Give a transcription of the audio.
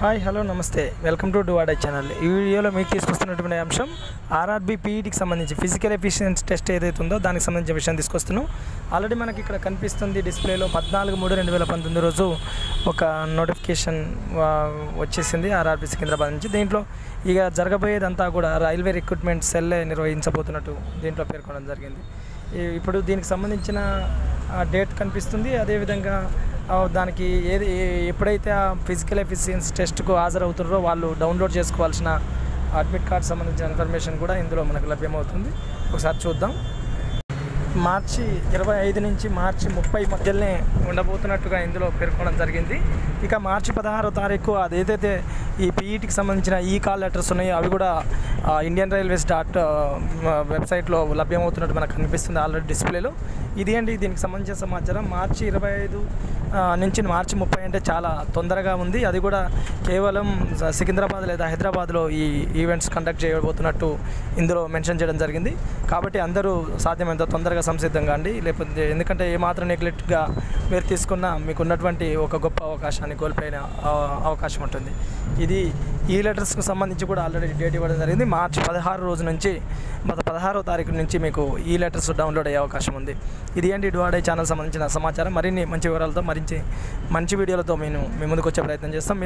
Hi hello నమస్తే welcome to డువాడై channel. ఈ వీడియోలో మీకు తీసుకొస్తున్నటువంటి అంశం ఆర్ఆర్బీ పీఈటీకి సంబంధించి ఫిజికల్ ఎఫిషియన్సీ టెస్ట్ ఏదైతే ఉందో దానికి సంబంధించిన విషయం తీసుకొస్తున్నాం. ఆల్రెడీ మనకి ఇక్కడ కనిపిస్తుంది డిస్ప్లేలో 14/3/2019 రోజు ఒక నోటిఫికేషన్ వచ్చేసింది ఆర్ఆర్బీ సికింద్రాబాద్ నుంచి. దీంట్లో ఇక జరగబోయేదంతా కూడా రైల్వే రిక్రూట్మెంట్ సెల్లే నిర్వహించబోతున్నట్టు దీంట్లో పేర్కొనడం జరిగింది. ఇప్పుడు దీనికి సంబంధించిన డేట్ కనిపిస్తుంది. అదేవిధంగా దానికి ఎప్పుడైతే ఆ ఫిజికల్ ఎఫిషియన్సీ టెస్ట్కు హాజరవుతున్నారో వాళ్ళు డౌన్లోడ్ చేసుకోవాల్సిన అడ్మిట్ కార్డ్ సంబంధించిన ఇన్ఫర్మేషన్ కూడా ఇందులో మనకు లభ్యమవుతుంది. ఒకసారి చూద్దాం. మార్చి 25 నుంచి మార్చి 30 మధ్యలోనే ఉండబోతున్నట్టుగా ఇందులో పేర్కొనడం జరిగింది. ఇక మార్చి 16వ తారీఖు అదేదైతే ఈ పీఈటీకి సంబంధించిన ఈ కాల్ లెటర్స్ ఉన్నాయో అవి కూడా ఇండియన్ రైల్వేస్ వెబ్సైట్లో లభ్యమవుతున్నట్టు మనకు కనిపిస్తుంది ఆల్రెడీ డిస్ప్లేలో. ఇది అండి దీనికి సంబంధించిన సమాచారం. మార్చి 25 నుంచి మార్చి 30 అంటే చాలా తొందరగా ఉంది. అది కూడా కేవలం సికింద్రాబాద్ లేదా హైదరాబాద్లో ఈ ఈవెంట్స్ కండక్ట్ చేయబోతున్నట్టు ఇందులో మెన్షన్ చేయడం జరిగింది. కాబట్టి అందరూ సాధ్యమైనంత తొందరగా సంసిద్ధంగా అండి. లేకపోతే ఎందుకంటే ఏమాత్రం నెగ్లెక్ట్గా మీరు తీసుకున్న మీకు ఉన్నటువంటి ఒక గొప్ప అవకాశాన్ని కోల్పోయిన అవకాశం ఉంటుంది. ఇది ఈ లెటర్స్కి సంబంధించి కూడా ఆల్రెడీ డేట్ ఇవ్వడం జరిగింది. మార్చి 16 రోజు నుంచి 16వ తారీఖు నుంచి మీకు ఈ లెటర్స్ డౌన్లోడ్ అయ్యే అవకాశం ఉంది. ఇది అండి డువాడై ఛానల్ సంబంధించిన సమాచారం. మరిన్ని మంచి వివరాలతో మంచి వీడియోలతో మీ ముందుకు వచ్చే ప్రయత్నం చేస్తాం.